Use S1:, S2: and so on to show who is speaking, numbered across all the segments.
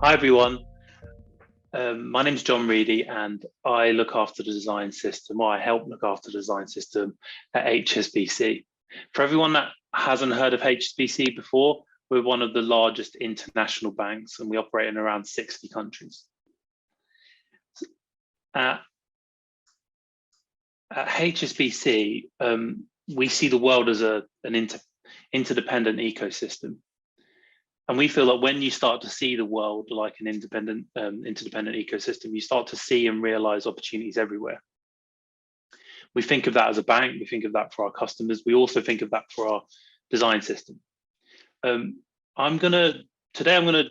S1: Hi everyone, my name is Jon Reidy and I look after the design system, or I help look after the design system at HSBC. For everyone that hasn't heard of HSBC before, we're one of the largest international banks and we operate in around 60 countries. At HSBC, we see the world as an interdependent ecosystem. And we feel that when you start to see the world like an interdependent ecosystem, you start to see and realize opportunities everywhere. We think of that as a bank, we think of that for our customers, we also think of that for our design system. Today I'm gonna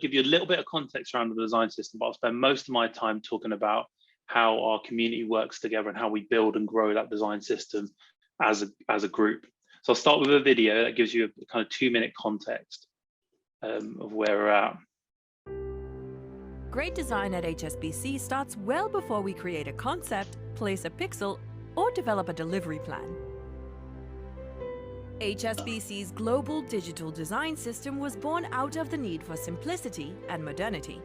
S1: give you a little bit of context around the design system, but I'll spend most of my time talking about how our community works together and how we build and grow that design system as a group. So I'll start with a video that gives you a kind of 2-minute context of where we're at.
S2: Great design at HSBC starts well before we create a concept, place a pixel, or develop a delivery plan. HSBC's global digital design system was born out of the need for simplicity and modernity.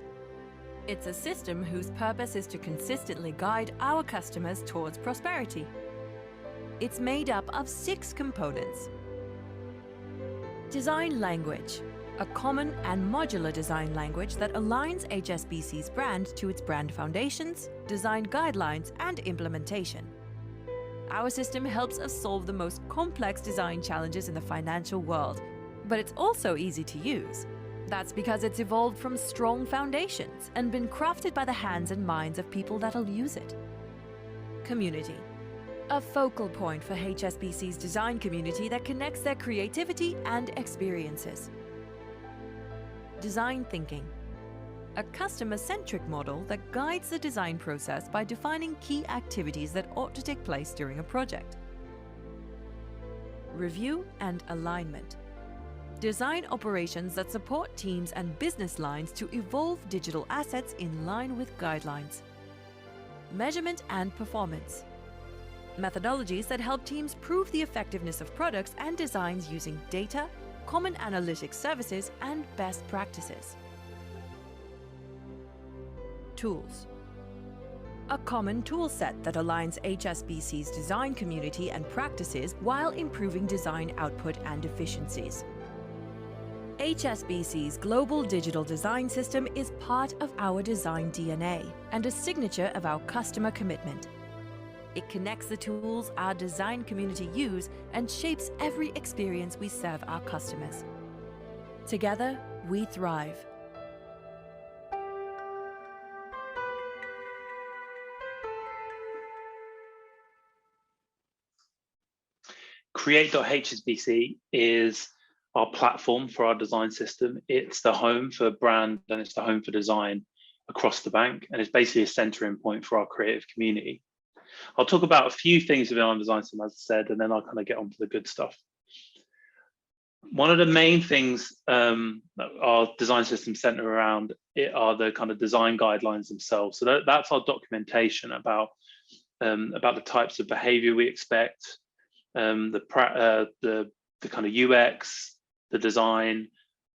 S2: It's a system whose purpose is to consistently guide our customers towards prosperity. It's made up of 6 components. Design language, a common and modular design language that aligns HSBC's brand to its brand foundations, design guidelines, and implementation. Our system helps us solve the most complex design challenges in the financial world, but it's also easy to use. That's because it's evolved from strong foundations and been crafted by the hands and minds of people that'll use it. Community, a focal point for HSBC's design community that connects their creativity and experiences. Design thinking, a customer-centric model that guides the design process by defining key activities that ought to take place during a project. Review and alignment, design operations that support teams and business lines to evolve digital assets in line with guidelines. Measurement and performance, methodologies that help teams prove the effectiveness of products and designs using data, common analytics services, and best practices. Tools, a common tool set that aligns HSBC's design community and practices while improving design output and efficiencies. HSBC's global digital design system is part of our design DNA and a signature of our customer commitment. It connects the tools our design community use and shapes every experience we serve our customers. Together, we thrive.
S1: Create.hsbc is our platform for our design system. It's the home for brand and it's the home for design across the bank, and it's basically a centering point for our creative community. I'll talk about a few things within our design system, as I said, and then I'll kind of get onto the good stuff. One of the main things that our design system center around are the kind of design guidelines themselves. So that's our documentation about the types of behavior we expect, the kind of UX, the design.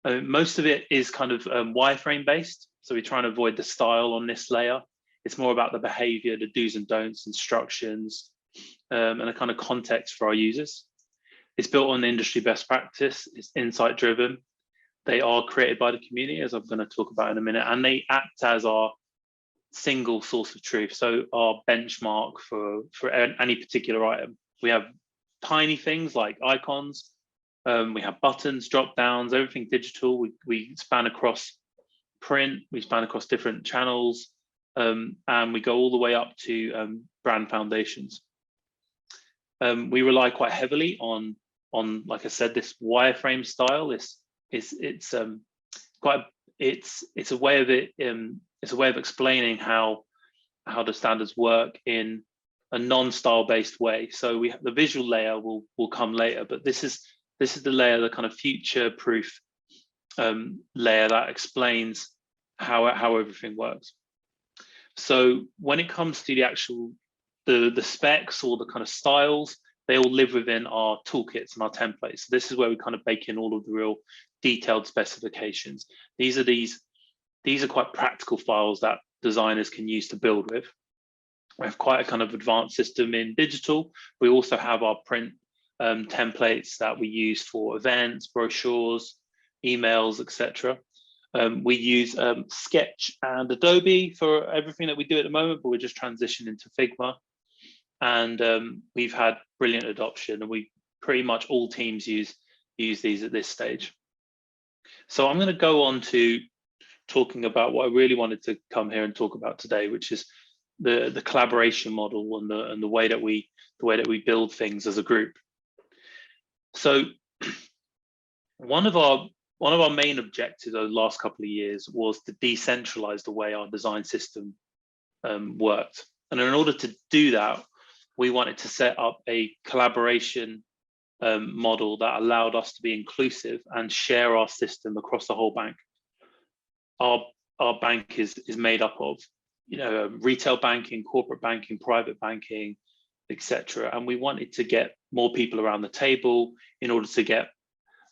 S1: Most of it is kind of wireframe based. So we try and avoid the style on this layer. It's more about the behavior, the do's and don'ts, instructions, and a kind of context for our users. It's built on industry best practice. It's insight driven. They are created by the community, as I'm going to talk about in a minute, and they act as our single source of truth. So our benchmark for any particular item. We have tiny things like icons. We have buttons, drop downs, everything digital. We span across print. We span across different channels. And we go all the way up to brand foundations. We rely quite heavily on, like I said, this wireframe style. It's a way of it. It's a way of explaining how the standards work in a non-style based way. So we have the visual layer will come later, but this is the layer, the kind of future-proof layer that explains how everything works. So when it comes to the actual the specs or the kind of styles, they all live within our toolkits and our templates. So this is where we kind of bake in all of the real detailed specifications. These are these are quite practical files that designers can use to build with. We have quite a kind of advanced system in digital. We also have our print templates that we use for events, brochures, emails, etc. We use Sketch and Adobe for everything that we do at the moment, but we're just transitioning into Figma. And we've had brilliant adoption, and we pretty much all teams use these at this stage. So I'm going to go on to talking about what I really wanted to come here and talk about today, which is the collaboration model and the way that we build things as a group. So one of our main objectives over the last couple of years was to decentralize the way our design system worked. And in order to do that, we wanted to set up a collaboration model that allowed us to be inclusive and share our system across the whole bank. Our bank is made up of, retail banking, corporate banking, private banking, etc. And we wanted to get more people around the table in order to get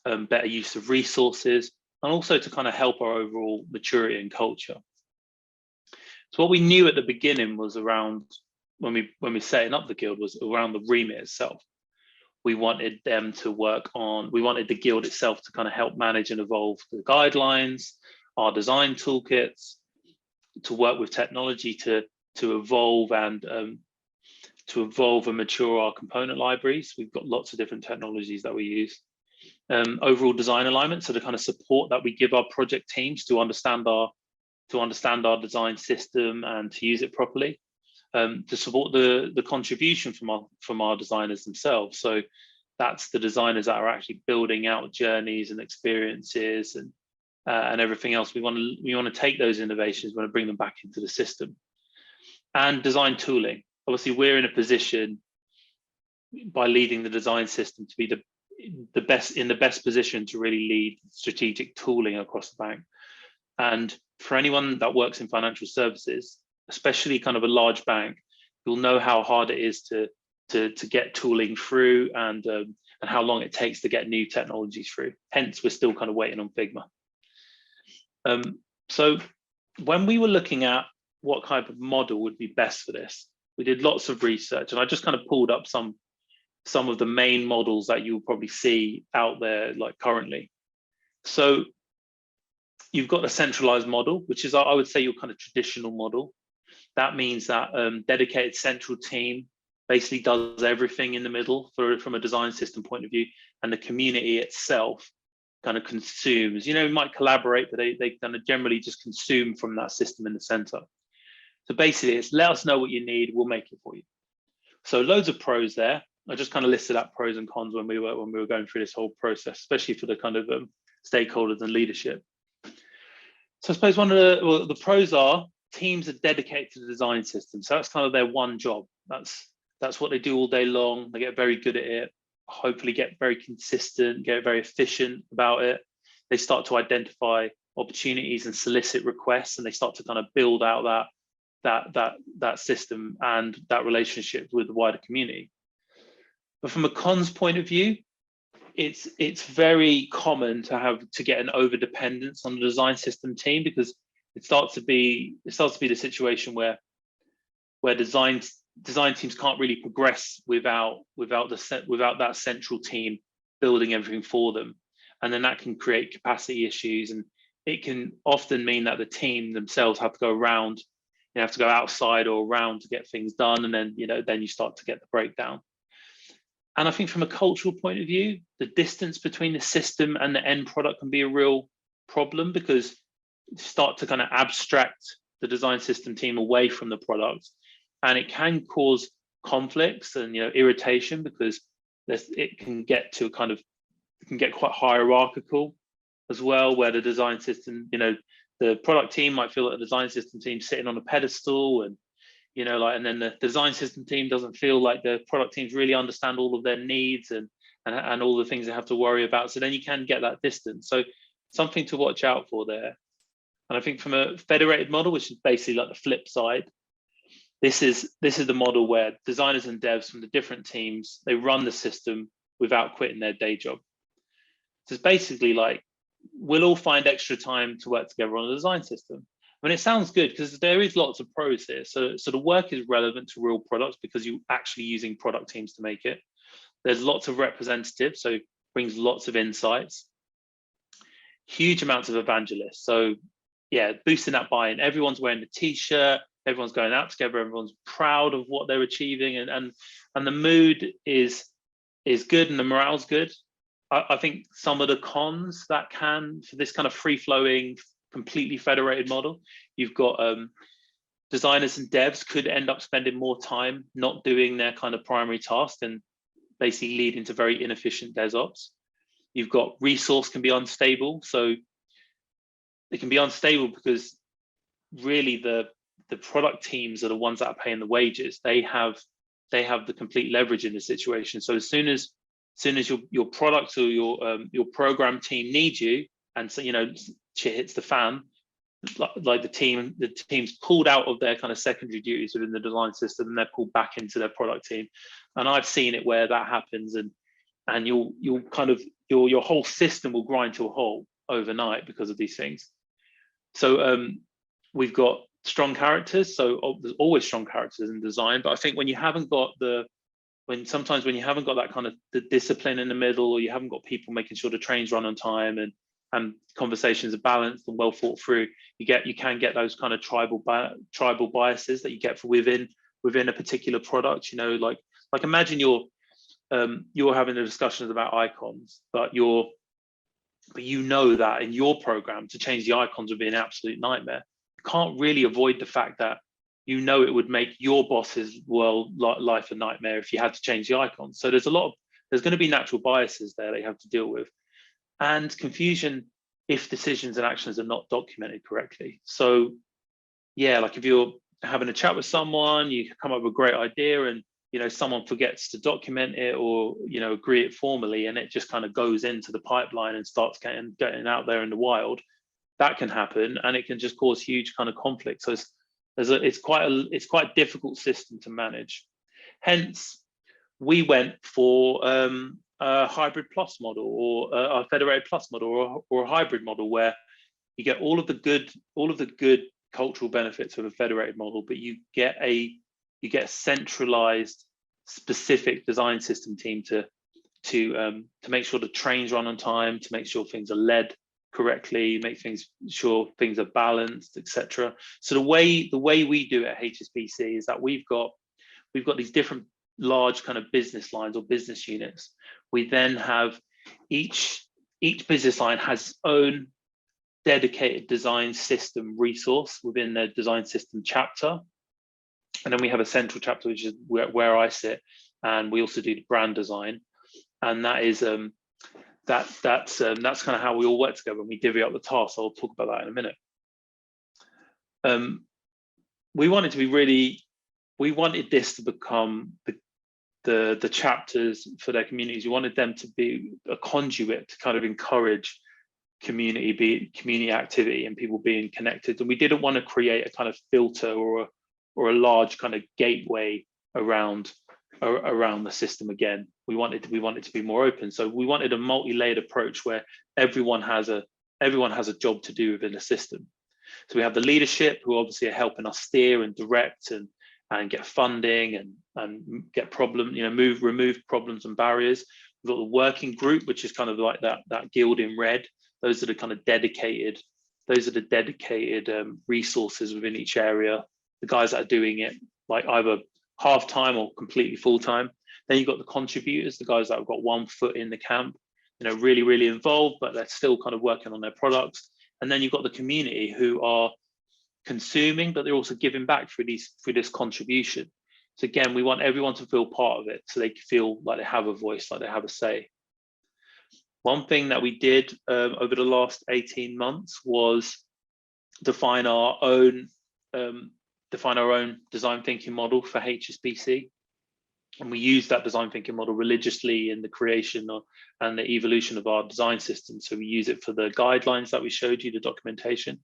S1: better use of resources, and also to kind of help our overall maturity and culture. So what we knew at the beginning was around, when we setting up the guild, was around the remit itself. We wanted them to we wanted the guild itself to kind of help manage and evolve the guidelines, our design toolkits, to work with technology to evolve and mature our component libraries. We've got lots of different technologies that we use. Overall design alignment, so the kind of support that we give our project teams to understand our design system and to use it properly. To support the contribution from our designers themselves. So that's the designers that are actually building out journeys and experiences and everything else. We want to take those innovations, we want to bring them back into the system. And design tooling. Obviously, we're in a position by leading the design system to be the best position to really lead strategic tooling across the bank. And for anyone that works in financial services, especially kind of a large bank, you'll know how hard it is to get tooling through and how long it takes to get new technologies through. Hence, we're still kind of waiting on Figma. So when we were looking at what type of model would be best for this, we did lots of research, and I just kind of pulled up some of the main models that you'll probably see out there like currently. So you've got a centralized model, which is, I would say, your kind of traditional model. That means that dedicated central team basically does everything in the middle from a design system point of view, and the community itself kind of consumes, might collaborate, but they kind of generally just consume from that system in the center. So basically it's let us know what you need, we'll make it for you. So loads of pros there. I just kind of listed out pros and cons when we were going through this whole process, especially for the kind of stakeholders and leadership. So I suppose one of the pros are teams are dedicated to the design system. So that's kind of their one job. That's what they do all day long. They get very good at it, hopefully get very consistent, get very efficient about it. They start to identify opportunities and solicit requests, and they start to kind of build out that system and that relationship with the wider community. But from a cons point of view, it's very common to get an over dependence on the design system team, because it starts to be the situation where design teams can't really progress without that central team building everything for them, and then that can create capacity issues, and it can often mean that the team themselves have to go around, have to go outside or around to get things done, and then you start to get the breakdown. And I think from a cultural point of view, the distance between the system and the end product can be a real problem, because you start to kind of abstract the design system team away from the product, and it can cause conflicts and irritation, because it can get quite hierarchical as well, where the design system, the product team might feel that the design system team sitting on a pedestal, and and then the design system team doesn't feel like the product teams really understand all of their needs and all the things they have to worry about. So then you can get that distance. So something to watch out for there. And I think from a federated model, which is basically like the flip side, this is the model where designers and devs from the different teams, they run the system without quitting their day job. So it's basically like we'll all find extra time to work together on a design system. I mean, it sounds good because there is lots of pros here. So the work is relevant to real products because you're actually using product teams to make it. There's lots of representatives, so it brings lots of insights. Huge amounts of evangelists. So yeah, boosting that buy-in. Everyone's wearing the t-shirt, everyone's going out together, everyone's proud of what they're achieving, and the mood is good and the morale's good. I think some of the cons that can, for this kind of free-flowing, completely federated model, you've got designers and devs could end up spending more time not doing their kind of primary task and basically leading to very inefficient DevOps. You've got resource can be unstable. So it can be unstable because really the product teams are the ones that are paying the wages. They have the complete leverage in the situation. So as soon as your product or your program team needs you, and so shit hits the fan, like the team's pulled out of their kind of secondary duties within the design system, and they're pulled back into their product team. And I've seen it where that happens, and you'll kind of your whole system will grind to a halt overnight because of these things. So we've got strong characters. So there's always strong characters in design, but I think when you haven't got sometimes when you haven't got that kind of the discipline in the middle, or you haven't got people making sure the trains run on time and conversations are balanced and well thought through, you can get those kind of tribal biases that you get within a particular product. Like imagine you're having the discussions about icons, but you know that in your program to change the icons would be an absolute nightmare. You can't really avoid the fact that it would make your boss's life a nightmare if you had to change the icons. So there's going to be natural biases there that you have to deal with, and confusion if decisions and actions are not documented correctly. So yeah, like if you're having a chat with someone, you come up with a great idea, and someone forgets to document it or agree it formally, and it just kind of goes into the pipeline and starts getting out there in the wild. That can happen, and it can just cause huge kind of conflict. So it's quite a difficult system to manage. Hence, we went for a hybrid plus model, or a federated plus model, or a hybrid model, where you get all of the good cultural benefits of a federated model, but you get a centralized, specific design system team to make sure the trains run on time, to make sure things are led correctly, sure things are balanced, etc. So the way we do it at HSBC is that we've got these different large kind of business lines or business units. We then have each business line has its own dedicated design system resource within their design system chapter. And then we have a central chapter, which is where I sit, and we also do the brand design. And that is that's kind of how we all work together, and we divvy up the tasks. I'll talk about that in a minute. We wanted this to become the chapters for their communities. We wanted them to be a conduit to kind of encourage community activity and people being connected. And we didn't want to create a kind of filter or a large kind of gateway around the system again. We wanted to be more open. So we wanted a multi-layered approach where everyone has a job to do within the system. So we have the leadership, who obviously are helping us steer and direct and get funding and get remove problems and barriers. We've got the working group, which is kind of like that guild in red. Those are the kind of dedicated resources within each area. The guys that are doing it like either half-time or completely full-time. Then you've got the contributors, the guys that have got one foot in the camp, really, really involved, but they're still kind of working on their products. And then you've got the community who are consuming, but they're also giving back through this contribution. So again, we want everyone to feel part of it, so they feel like they have a voice, like they have a say. One thing that we did over the last 18 months was define our own design thinking model for HSBC. And we use that design thinking model religiously in the creation and the evolution of our design system. So we use it for the guidelines that we showed you, the documentation.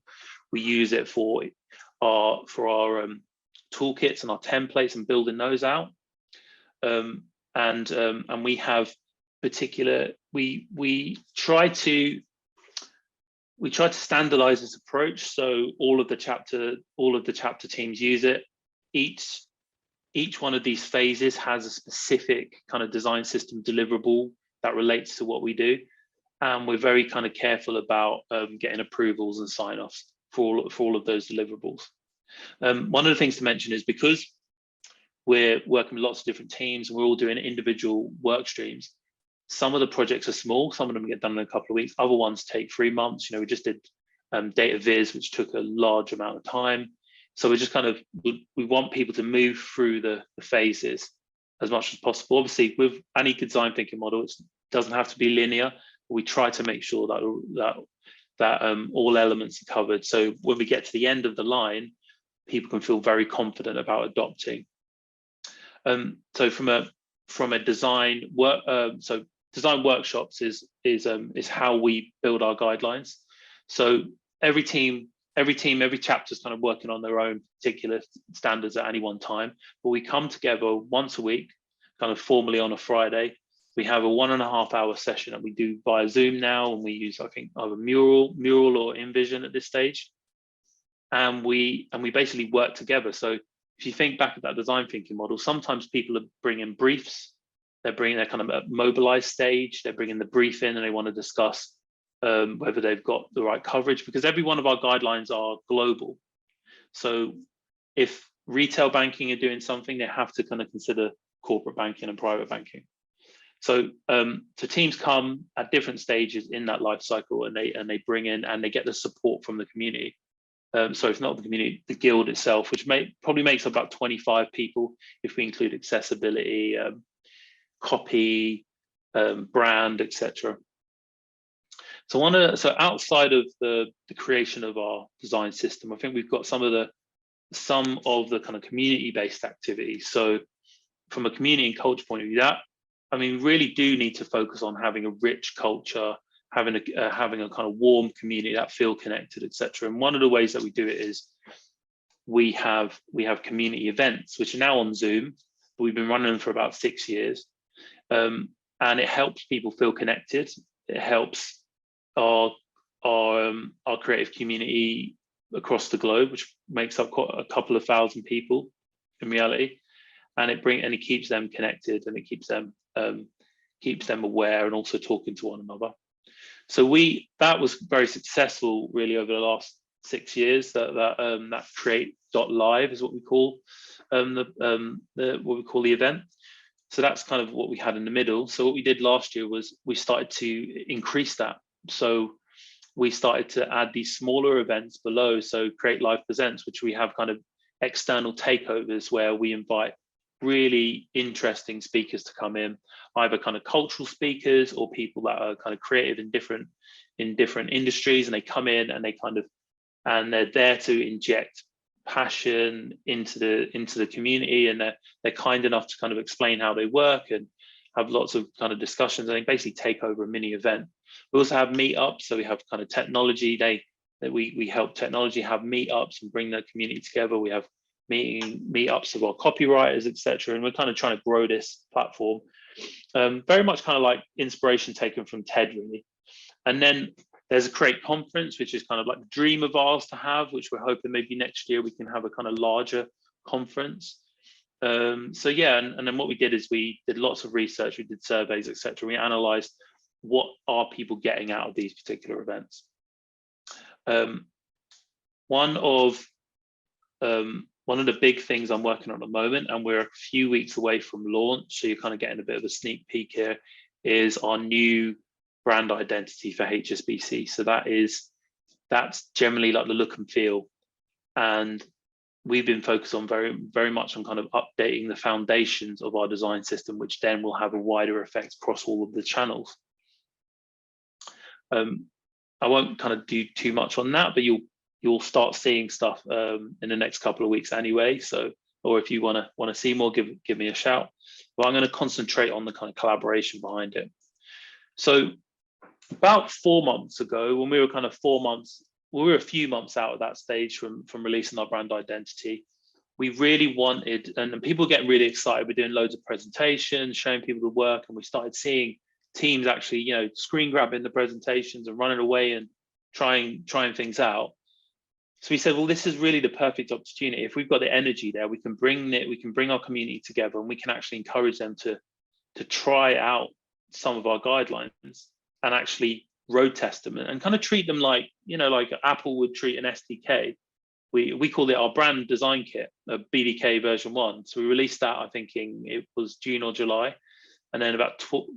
S1: We use it for our toolkits and our templates and building those out. And we have we try to we try to standardize this approach, so all of the chapter teams use it. Each one of these phases has a specific kind of design system deliverable that relates to what we do, and we're very kind of careful about getting approvals and sign-offs for all of those deliverables. One of the things to mention is, because we're working with lots of different teams and we're all doing individual work streams, some of the projects are small, some of them get done in a couple of weeks, other ones take 3 months. We just did data viz, which took a large amount of time. So we're just kind of, we want people to move through the phases as much as possible. Obviously, with any design thinking model, it doesn't have to be linear. We try to make sure that all elements are covered. So when we get to the end of the line, people can feel very confident about adopting. So from a design work, so design workshops is how we build our guidelines. So every chapter is kind of working on their own particular standards at any one time, but we come together once a week, kind of formally on a Friday. We have a 1.5 hour session that we do via Zoom now, and we use, I think, either Mural or InVision at this stage. And we basically work together. So if you think back at that design thinking model, sometimes people are bringing briefs. They're bringing their kind of mobilized stage. They're bringing the brief in, and they want to discuss whether they've got the right coverage, because every one of our guidelines are global. So if retail banking are doing something, they have to kind of consider corporate banking and private banking. So teams come at different stages in that life cycle, and they bring in and they get the support from the community. So it's not the community, the guild itself, which probably makes up about 25 people if we include accessibility, copy, brand, etc. So outside of the creation of our design system, I think we've got some of the kind of community-based activities. So from a community and culture point of view, really do need to focus on having a rich culture, having a kind of warm community that feel connected, etc. And one of the ways that we do it is we have community events, which are now on Zoom. We've been running them for about 6 years, and it helps people feel connected. It helps our creative community across the globe, which makes up quite a couple of thousand people in reality, and it keeps them connected, and it keeps them aware and also talking to one another. So that was very successful really over the last 6 years. That create.live is what we call the event. So that's kind of what we had in the middle. So what we did last year was we started to increase that. So we started to add these smaller events below. So Create Live Presents, which we have kind of external takeovers where we invite really interesting speakers to come in, either kind of cultural speakers or people that are kind of creative in different industries, and they come in and they're there to inject passion into the community, and they're kind enough to kind of explain how they work and have lots of kind of discussions, and they basically take over a mini event. We also have meetups, so we have kind of technology we help technology have meetups and bring the community together. We have meetups of our copywriters, etc. And we're kind of trying to grow this platform. Very much kind of like inspiration taken from TED, really. And then there's a Create conference, which is kind of like the dream of ours to have, which we're hoping maybe next year we can have a kind of larger conference. So yeah, and then what we did is we did lots of research, we did surveys, etc. We analysed what are people getting out of these particular events. One of the big things I'm working on at the moment, and we're a few weeks away from launch, so you're kind of getting a bit of a sneak peek here, is our new brand identity for HSBC. So that's generally like the look and feel, and we've been focused on very much on kind of updating the foundations of our design system, which then will have a wider effect across all of the channels. I won't kind of do too much on that, but you'll start seeing stuff in the next couple of weeks anyway. So, or if you want to see more, give me a shout. But I'm going to concentrate on the kind of collaboration behind it. So about 4 months ago, when we were kind of we were a few months out of that stage from releasing our brand identity, we really wanted, and people get really excited. We're doing loads of presentations, showing people the work, and we started seeing teams actually, screen grabbing the presentations and running away and trying things out. So we said, well, this is really the perfect opportunity. If we've got the energy there, we can bring our community together, and we can actually encourage them to try out some of our guidelines and actually road test them and kind of treat them like, like Apple would treat an SDK. We called it our brand design kit, a BDK version 1. So we released that, I think it was June or July. And then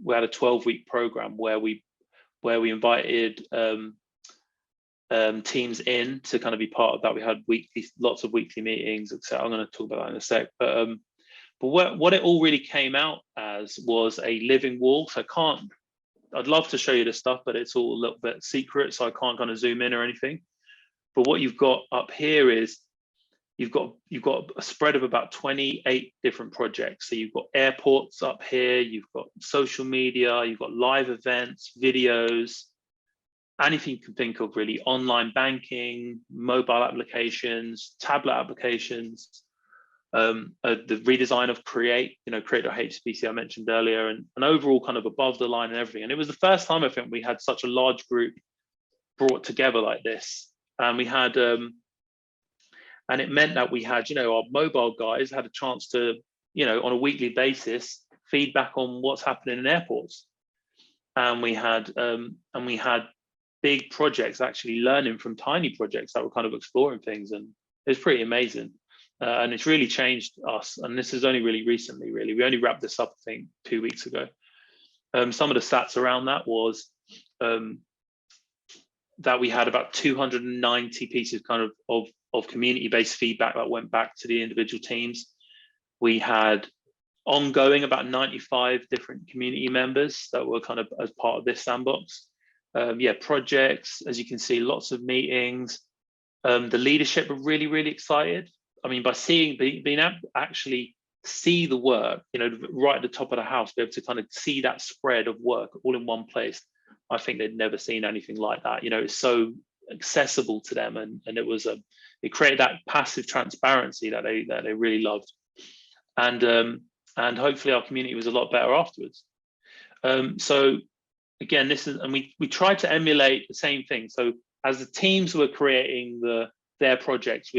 S1: we had a 12-week program where we invited teams in to kind of be part of that. We had lots of weekly meetings, etc. I'm going to talk about that in a sec. But what it all really came out as was a living wall. So I'd love to show you this stuff, but it's all a little bit secret, so I can't kind of zoom in or anything. But what you've got up here is you've got a spread of about 28 different projects. So you've got airports up here, you've got social media, you've got live events, videos, anything you can think of really, online banking, mobile applications, tablet applications, the redesign of Create HSBC I mentioned earlier, and overall kind of above the line and everything. And it was the first time I think we had such a large group brought together like this. And we had, and it meant that we had, our mobile guys had a chance to, on a weekly basis, feedback on what's happening in airports. And we had big projects actually learning from tiny projects that were kind of exploring things, and it was pretty amazing. And it's really changed us. And this is only really recently, really. We only wrapped this up, I think, 2 weeks ago. Some of the stats around that was that we had about 290 pieces kind of community-based feedback that went back to the individual teams. We had ongoing about 95 different community members that were kind of as part of this sandbox. Projects, as you can see, lots of meetings. The leadership are really, really excited. I mean, by being able to actually see the work, right at the top of the house, be able to kind of see that spread of work all in one place. I think they'd never seen anything like that. It's so accessible to them, and it created that passive transparency that they really loved, and hopefully our community was a lot better afterwards. So again, we tried to emulate the same thing. So as the teams were creating their projects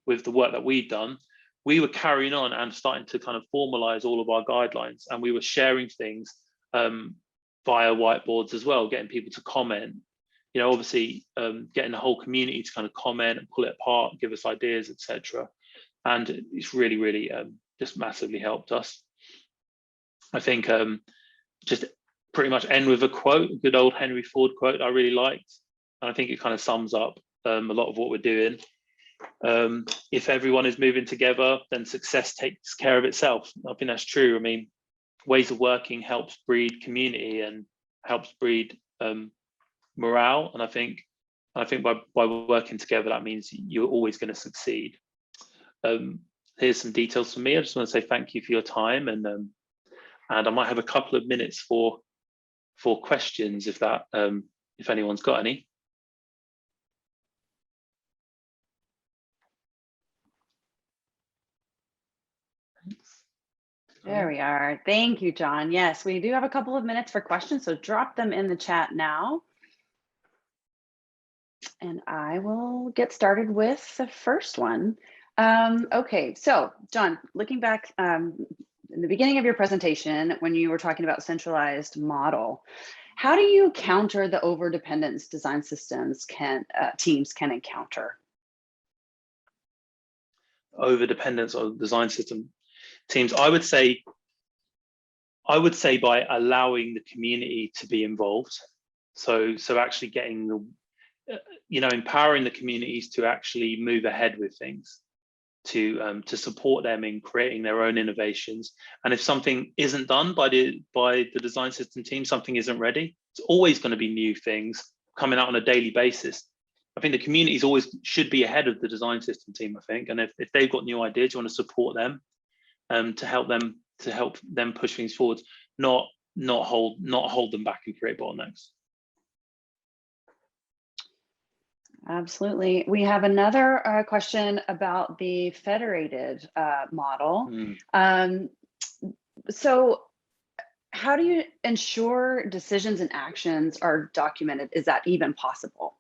S1: with the work that we'd done, we were carrying on and starting to kind of formalize all of our guidelines, and we were sharing things via whiteboards as well, getting people to comment, obviously getting the whole community to kind of comment and pull it apart, give us ideas, etc. And it's really, really just massively helped us. I think just pretty much end with a quote, a good old Henry Ford quote I really liked. And I think it kind of sums up a lot of what we're doing. If everyone is moving together, then success takes care of itself. I think that's true. I mean, ways of working helps breed community and helps breed morale. And I think by working together, that means you're always going to succeed. Here's some details from me. I just want to say thank you for your time, and I might have a couple of minutes for questions if anyone's got any.
S3: There we are. Thank you, Jon. Yes, we do have a couple of minutes for questions, so drop them in the chat now. And I will get started with the first one. Okay, so Jon, looking back in the beginning of your presentation, when you were talking about centralized model, how do you counter the overdependence design systems teams can encounter?
S1: Overdependence on design system teams, I would say by allowing the community to be involved. So actually getting empowering the communities to actually move ahead with things, to support them in creating their own innovations. And if something isn't done by the design system team, something isn't ready, it's always going to be new things coming out on a daily basis. I think the communities always should be ahead of the design system team, I think. And if they've got new ideas, you want to support them to help them push things forward, not hold them back and create bottlenecks.
S3: Absolutely. We have another question about the federated model. So how do you ensure decisions and actions are documented? Is that even possible?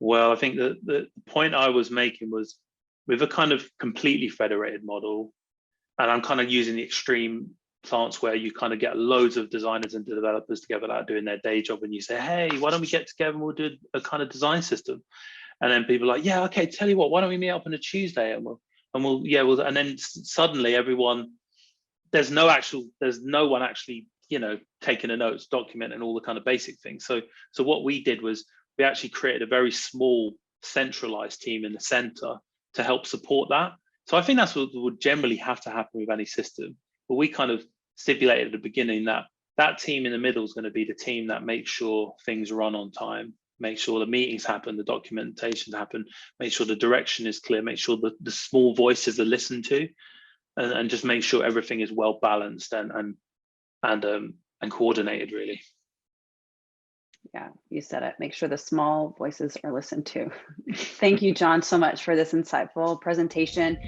S1: Well, I think that the point I was making was with a kind of completely federated model, and I'm kind of using the extreme plants where you kind of get loads of designers and developers together that are doing their day job, and you say, hey, why don't we get together and we'll do a kind of design system? And then people are like, yeah, okay, tell you what, why don't we meet up on a Tuesday and and then suddenly everyone, there's no one actually, taking a notes, document and all the kind of basic things. So what we did was we actually created a very small centralized team in the center to help support that. So I think that's what would generally have to happen with any system. But we kind of stipulated at the beginning that team in the middle is going to be the team that makes sure things run on time, make sure the meetings happen, the documentations happen, make sure the direction is clear, make sure the small voices are listened to, and just make sure everything is well balanced and coordinated, really.
S3: Yeah, you said it. Make sure the small voices are listened to. Thank you, Jon, so much for this insightful presentation.